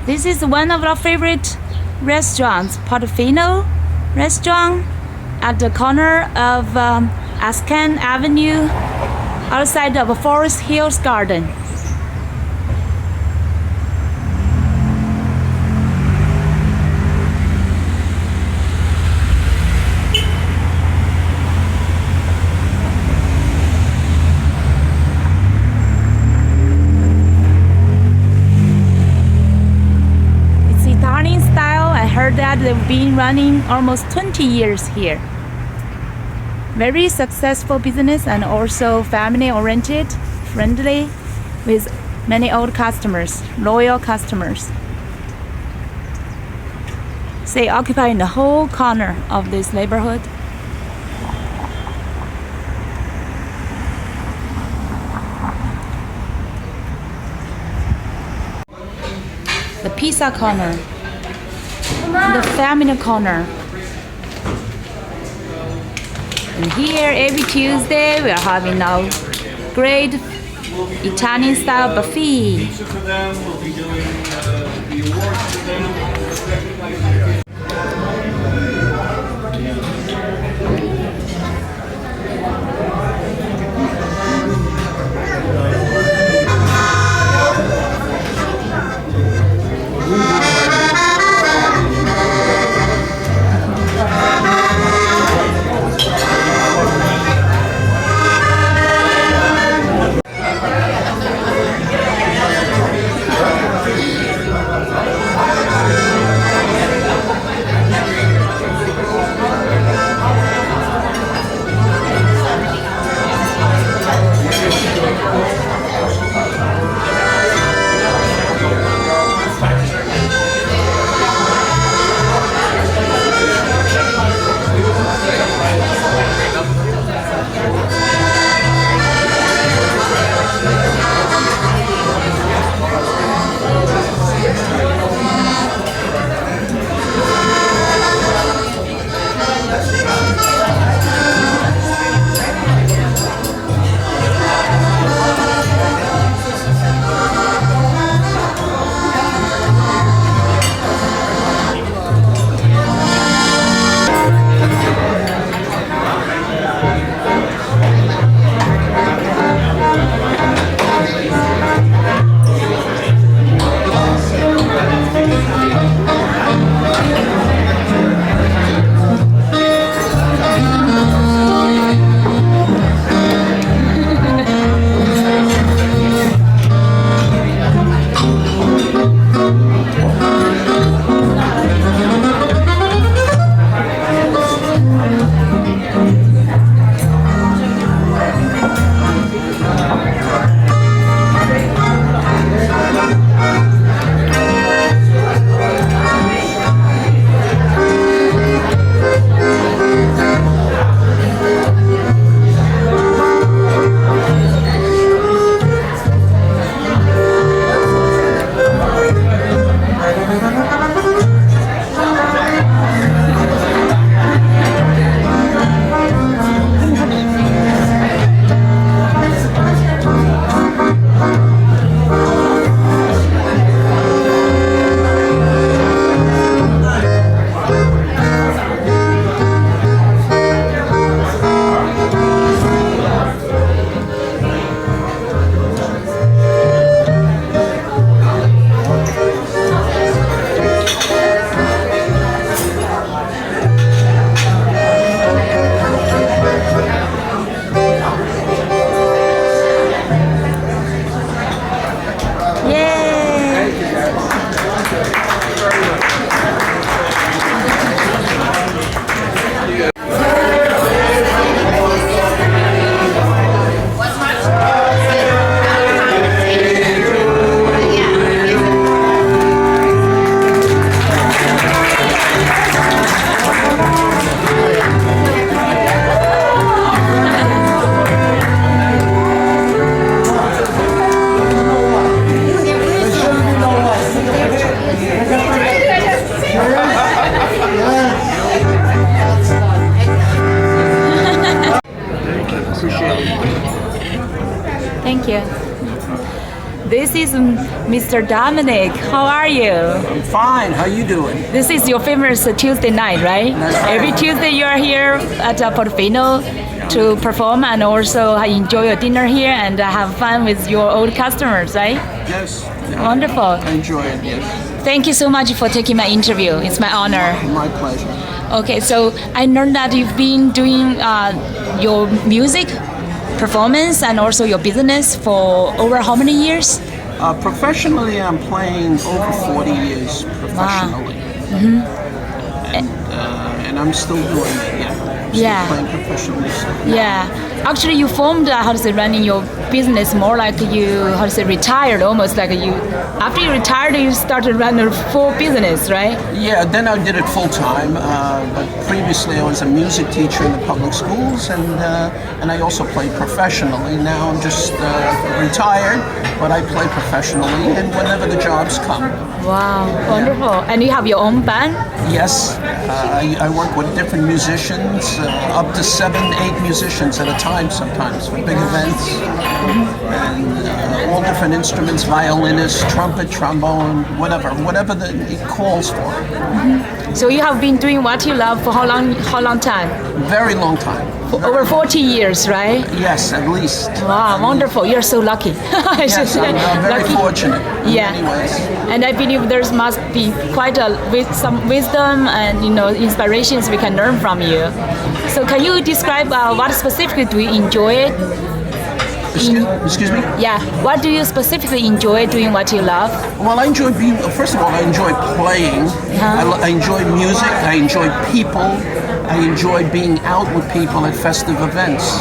This is one of our favorite restaurants, Portofino restaurant at the corner of Ascan Avenue outside of Forest Hills Garden. Heard that they've been running almost 20 years here. Very successful business and also family oriented, friendly, with many old customers, loyal customers. They occupy the whole corner of this neighborhood. The pizza corner. The family corner. And here every Tuesday we are having a great Italian style buffet. Each of them will be doing the awards for them. Thank you. This is Mr. Dominic. How are you? I'm fine. How you doing? This is your famous Tuesday night, right? That's right. Every Tuesday you are here at Portofino to perform and also enjoy your dinner here and have fun with your old customers, right? Yes. Wonderful. I enjoy it, yes. Thank you so much for taking my interview. It's my honor. My pleasure. Okay, so I learned that you've been doing your music performance and also your business for over how many years? Professionally, I'm playing over 40 years professionally. Wow. Mm-hmm. And I'm still doing it, yeah. Yeah. Still playing professionally. Yeah. Actually, you formed, running your business more like you, retired almost like you. After you retired, you started running a full business, right? Yeah, then I did it full time. But previously, I was a music teacher in the public schools, and I also played professionally. Now I'm just retired, but I play professionally, and whenever the jobs come. Wow, wonderful. And you have your own band? Yes, I work with different musicians, up to 7, 8 musicians at a time sometimes for big events, and all different instruments, violinist, trumpet, trombone, whatever it calls for. Mm-hmm. So you have been doing what you love for how long time? Very long time. For over 40 years, right? Yes, at least. Wow, wonderful. You're so lucky. Yes, I'm very fortunate in many ways. And I believe there must be quite some wisdom and inspirations we can learn from you. So can you describe what specifically do you enjoy? Excuse me? Yeah. What do you specifically enjoy doing what you love? Well, I enjoy first of all, I enjoy playing. I enjoy music. I enjoy people. I enjoy being out with people at festive events.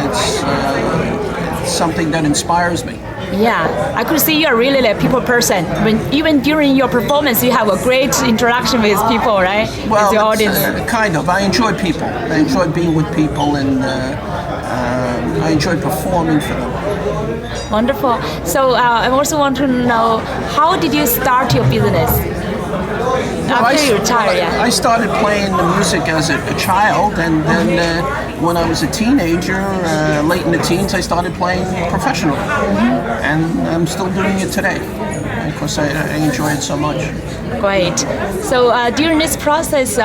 It's something that inspires me. Yeah, I could see you're really a people person. Even during your performance, you have a great interaction with people, right? Well, with the audience. Kind of. I enjoy people. I enjoy being with people, and I enjoy performing for them. Wonderful. So I also want to know, how did you start your business? After you retired, I started playing the music as a child, and then when I was a teenager, late in the teens, I started playing professionally, and I'm still doing it today because I enjoy it so much. Great. So during this process,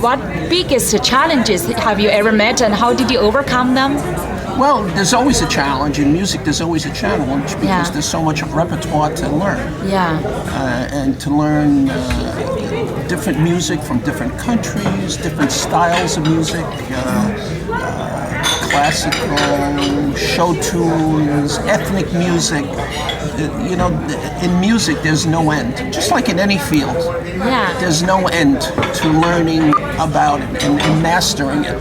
what biggest challenges have you ever met, and how did you overcome them? Well, there's always a challenge in music. There's always a challenge because there's so much repertoire to learn. Yeah. And to learn different music from different countries, different styles of music, classical, show tunes, ethnic music. In music, there's no end. Just like in any field, there's no end to learning about it and mastering it.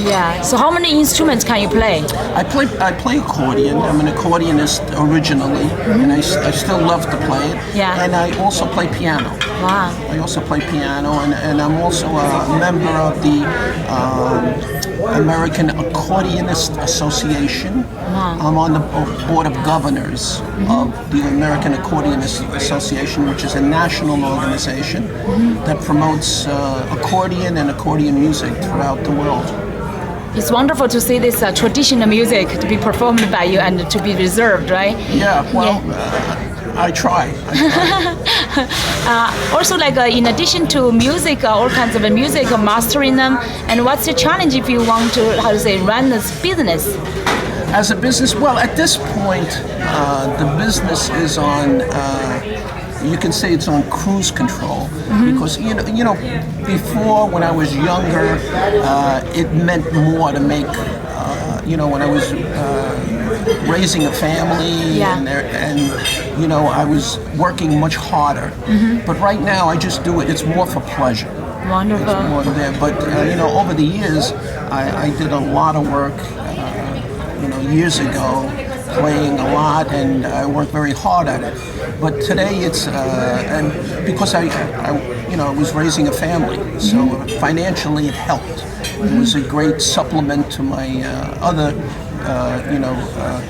Yeah. So how many instruments can you play? I play accordion. I'm an accordionist originally, and I still love to play it. Yeah. And I also play piano. Wow. I also play piano, and I'm also a member of the American Accordionist Association. Wow. I'm on the board of governors of the American Accordionist Association, which is a national organization that promotes accordion and accordion music throughout the world. It's wonderful to see this traditional music to be performed by you and to be reserved, right? Yeah, well, I try. Also, in addition to music, all kinds of music, mastering them. And what's the challenge if you want to, run this business? As a business, well, at this point, the business is on. You can say it's on cruise control because before, when I was younger, it meant more to make. When I was raising a family and I was working much harder. But right now, I just do it. It's more for pleasure. Wonderful. It's more there. But over the years, I did a lot of work. Years ago, playing a lot, and I worked very hard at it. But today it's and because I was raising a family, so financially it helped. It was a great supplement to my other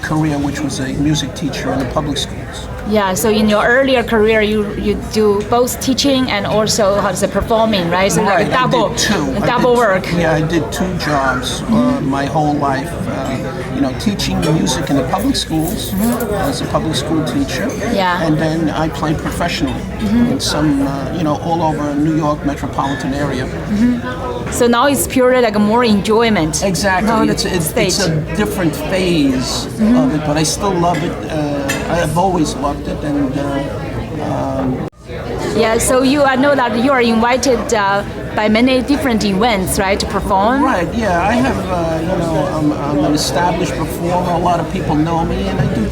career, which was a music teacher in the public schools. Yeah, so in your earlier career, you do both teaching and also performing, right? So right, double work. Yeah, I did 2 jobs my whole life. teaching music in the public schools as a public school teacher. Yeah. And then I play professionally in some, all over New York metropolitan area. So now it's purely like more enjoyment. Exactly. On the It's stage. a different phase of it, but I still love it. I've always loved it, and Yeah, so I know that you are invited by many different events, right, to perform? right. Yeah, I have. I'm an established performer. A lot of people know me, and I do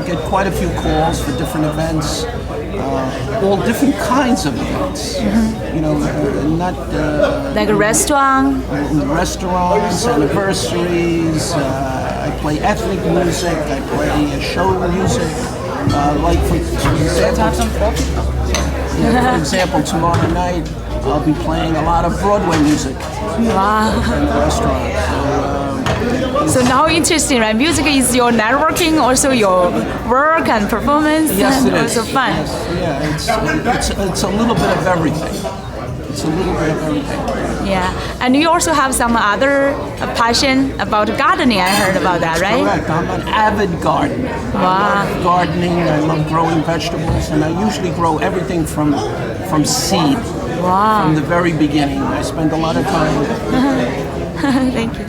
get quite a few calls for different events, all different kinds of events. Not Like a restaurant? restaurants, anniversaries. I play ethnic music. I play show music. Like for example, tomorrow night I'll be playing a lot of Broadway music Wow. in the restaurant. So now interesting, right? Music is your networking, also your work and performance, Yes, and it is. also fun. Yes, yeah, it's a little bit of everything. It's a little bit of everything. Yeah, and you also have some other passion about gardening. I heard about that, right? Correct. I'm an avid gardener. I love gardening. I love growing vegetables, and I usually grow everything from seed. Wow. From the very beginning. I spend a lot of time. Thank you.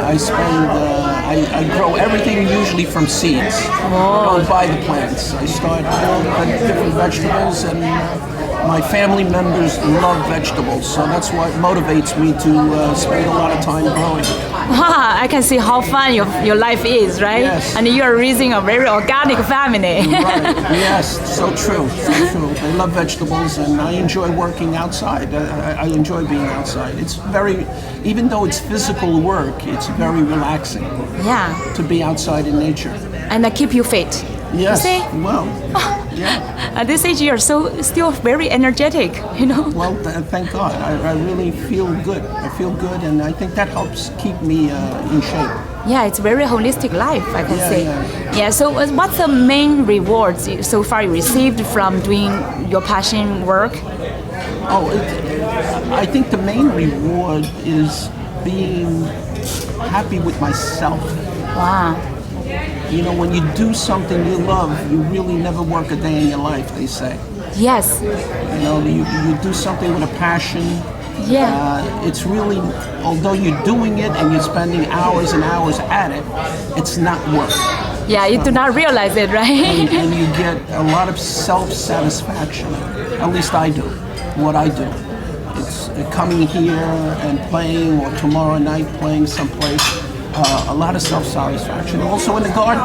I grow everything usually from seeds. I don't buy the plants. I start different vegetables, and my family members love vegetables, so that's what motivates me to spend a lot of time growing. I can see how fun your life is, right? Yes. And you are raising a very organic family. Right. Yes, so true. So true. They love vegetables, and I enjoy working outside. I enjoy being outside. It's even though it's physical work, it's very relaxing Yeah, to be outside in nature. and keep you fit. Yes. See? Well, yeah. At this age, you are still very energetic, Well, thank God. I really feel good. I feel good, and I think that helps keep me in shape. Yeah, it's very holistic life, I can say. Yeah. So what's the main rewards so far you received from doing your passion work? Oh, I think the main reward is being happy with myself. Wow. When you do something you love, you really never work a day in your life, they say. Yes. You do something with a passion. Yeah. It's really, although you're doing it and you're spending hours and hours at it, it's not work. Yeah, you do not realize it, right? And you get a lot of self-satisfaction. At least I do, what I do. It's coming here and playing, or tomorrow night playing someplace. A lot of self-satisfaction. Also in the garden.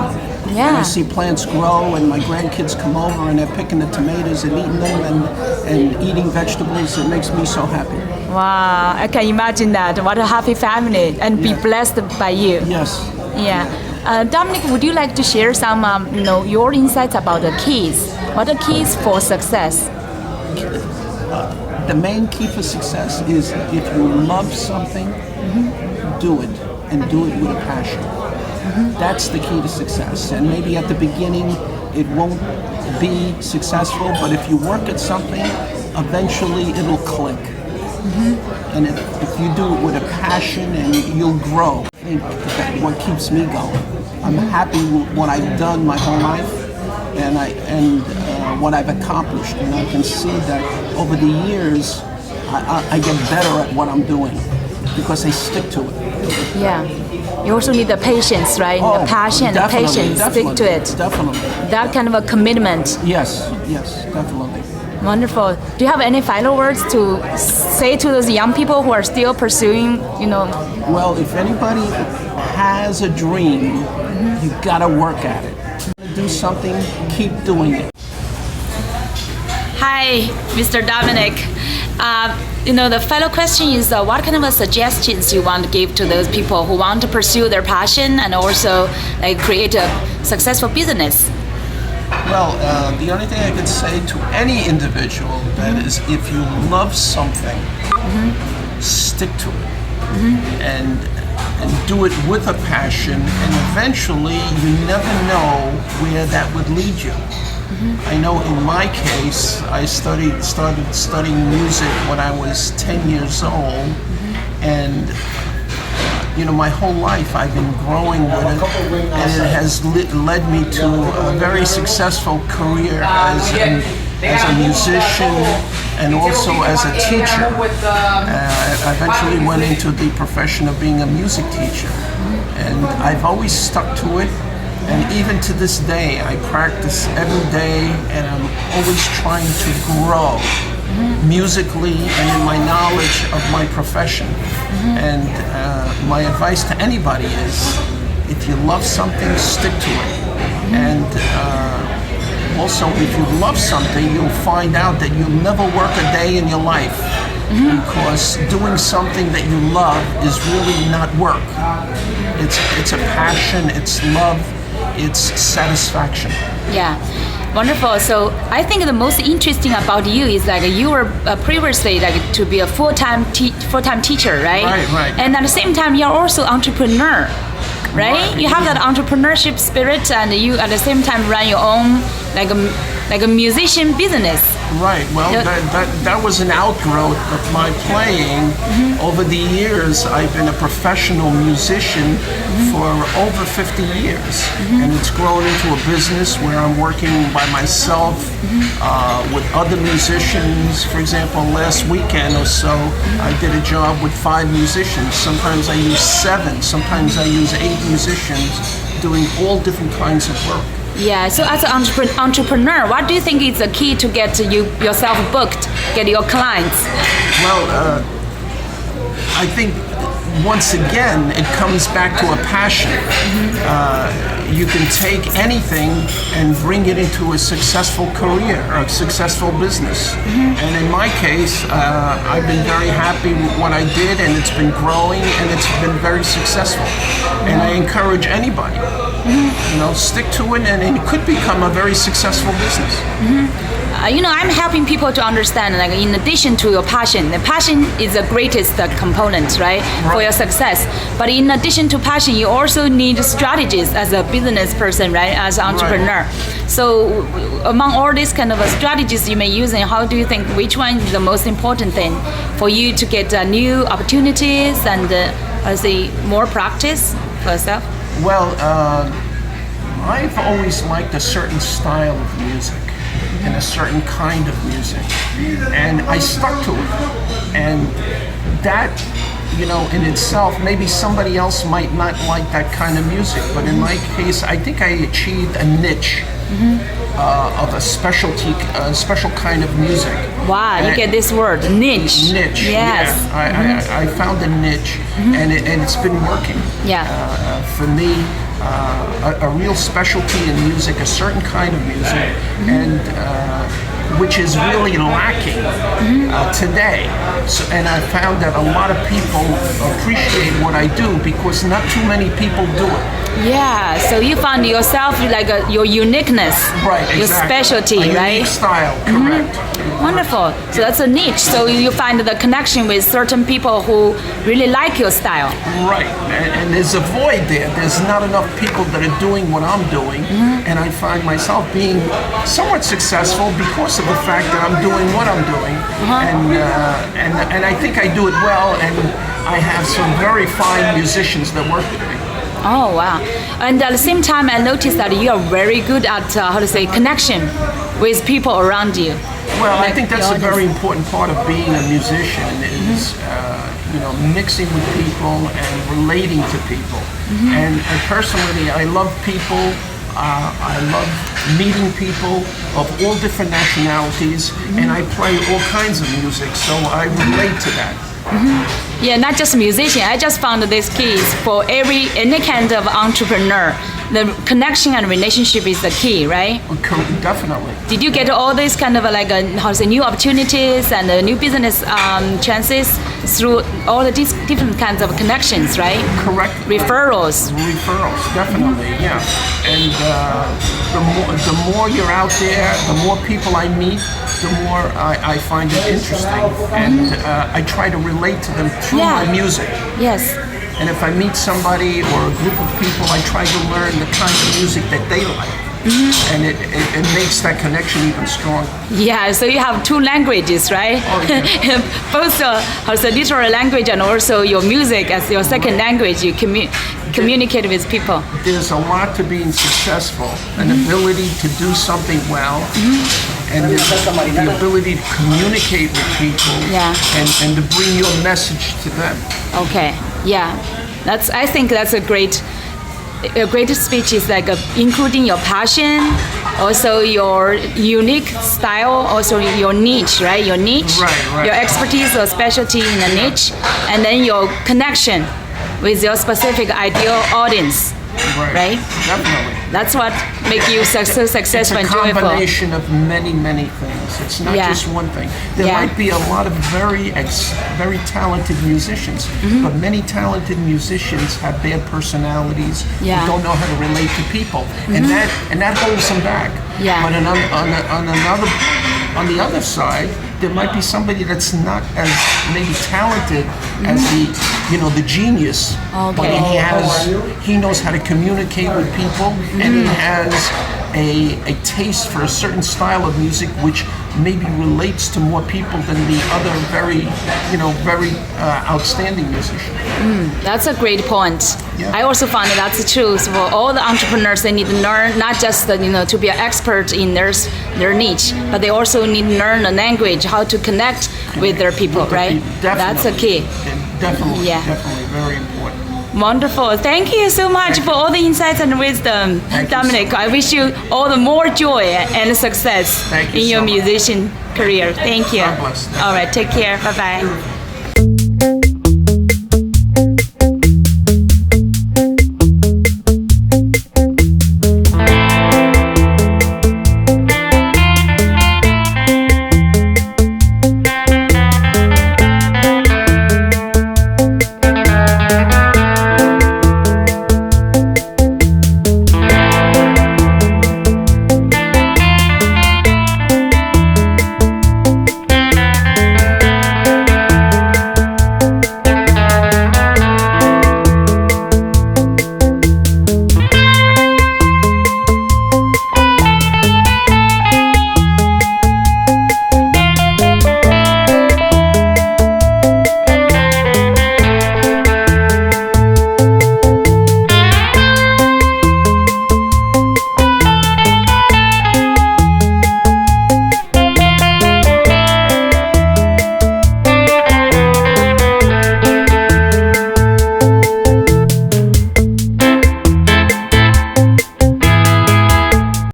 Yeah. And I see plants grow, and my grandkids come over and they're picking the tomatoes and eating them and eating vegetables. It makes me so happy. Wow, I can imagine that. What a happy family, and be blessed by you. Yes. Yeah. Dominic, would you like to share some, your insights about the keys? What are keys for success? The main key for success is if you love something, do it, and do it with a passion. That's the key to success. And maybe at the beginning it won't be successful, but if you work at something, eventually it'll click. And if you do it with a passion, and you'll grow. I think that's what keeps me going. I'm happy with what I've done my whole life, and what I've accomplished, and I can see that over the years I get better at what I'm doing because I stick to it. Yeah. You also need the patience, right? The passion, the patience, stick to it. Definitely. That kind of a commitment. Yes, definitely. Wonderful. Do you have any final words to say to those young people who are still pursuing, Well, if anybody has a dream, you gotta work at it. Do something, keep doing it. Hi, Mr. Dominic. The final question is what kind of suggestions you want to give to those people who want to pursue their passion and also create a successful business? Well, the only thing I could say to any individual that is, if you love something, stick to it, and do it with a passion, and eventually you never know where that would lead you. I know in my case, I started studying music when I was 10 years old, and my whole life I've been growing with it, and it has led me to a very successful career as a musician and also as a teacher. I eventually went into the profession of being a music teacher, and I've always stuck to it. And even to this day, I practice every day, and I'm always trying to grow musically and in my knowledge of my profession. And my advice to anybody is, if you love something, stick to it. And also, if you love something, you'll find out that you'll never work a day in your life, because doing something that you love is really not work. It's a passion, it's love, it's satisfaction. Yeah, wonderful. So I think the most interesting about you is like you were previously like to be a full-time teacher, right? Right. And at the same time, you're also entrepreneur, right? You have that entrepreneurship spirit, and you at the same time run your own like a musician business. Right. Well, that was an outgrowth of my playing. Over the years, I've been a professional musician for over 50 years, and it's grown into a business where I'm working by myself with other musicians. For example, last weekend or so, I did a job with 5 musicians. Sometimes I use 7. Sometimes I use 8 musicians doing all different kinds of work. Yeah, so as an entrepreneur, what do you think is the key to get yourself booked, get your clients? Well, I think once again, it comes back to a passion. You can take anything and bring it into a successful career or a successful business. And in my case, I've been very happy with what I did, and it's been growing, and it's been very successful. And I encourage anybody, stick to it, and it could become a very successful business. I'm helping people to understand, like, in addition to your passion, the passion is the greatest component, right, for your success. But in addition to passion, you also need strategies as a business person, right, as an entrepreneur. Right. So among all these kind of strategies you may use, and how do you think which one is the most important thing for you to get new opportunities and more practice for yourself? Well, I've always liked a certain style of music and a certain kind of music, and I stuck to it. And that, in itself, maybe somebody else might not like that kind of music, but in my case, I think I achieved a niche of a special kind of music. Wow, look at this word, niche. Niche. Yes. Yeah. I found a niche, and it's been working. Yeah. For me, a real specialty in music, a certain kind of music, and which is really lacking today. And I found that a lot of people appreciate what I do because not too many people do it. Yeah, so you found yourself like your uniqueness, right? Exactly. Your specialty, a right? Unique style, correct. Wonderful. So that's a niche. So you find the connection with certain people who really like your style. Right, and there's a void there. There's not enough people that are doing what I'm doing, and I find myself being somewhat successful because of the fact that I'm doing what I'm doing, and I think I do it well, and I have some very fine musicians that work with me. Oh wow! And at the same time, I noticed that you are very good at connection with people around you. Well, I think that's a very important part of being a musician is, mixing with people and relating to people. And personally, I love people. I love meeting people of all different nationalities, and I play all kinds of music, so I relate to that. Yeah, not just musician. I just found this key is for any kind of entrepreneur. The connection and relationship is the key, right? Definitely. Did you get all these kind of new opportunities and new business chances through all the different kinds of connections, right? Correct. Referrals. Referrals, definitely, yeah. And the more you're out there, the more people I meet, the more I find it interesting, and I try to relate to them through my music. Yes. And if I meet somebody or a group of people, I try to learn the kind of music that they like. And it makes that connection even stronger. Yeah, so you have two languages, right? Oh, yeah. Both as a literary language and also your music as your second language. You communicate with people. There's a lot to being successful, an ability to do something well, and the ability to communicate with people, and to bring your message to them. Okay, yeah, I think that's a great speech is like including your passion, also your unique style, also your niche, right? Your niche, right. Your expertise or specialty in a niche, and then your connection with your specific ideal audience, right? Definitely. That's what makes you so successful and joyful. It's a combination of many, many things. It's not just one thing. There might be a lot of very talented musicians, but many talented musicians have bad personalities who don't know how to relate to people, and that holds them back. Yeah. But on the other side, there might be somebody that's not as maybe talented as the genius, but he knows how to communicate with people, and he has a taste for a certain style of music which maybe relates to more people than the other very outstanding musician. That's a great point. Yeah. I also found that's true. So for all the entrepreneurs, they need to learn not just to be an expert in their niche, but they also need to learn the language, how to connect with their people, right? That's a key. Definitely, definitely very important. Wonderful. Thank you so much for all the insights and wisdom, Dominic. I wish you all the more joy and success in your musician career. Thank you. God bless. All right, take care. Bye-bye.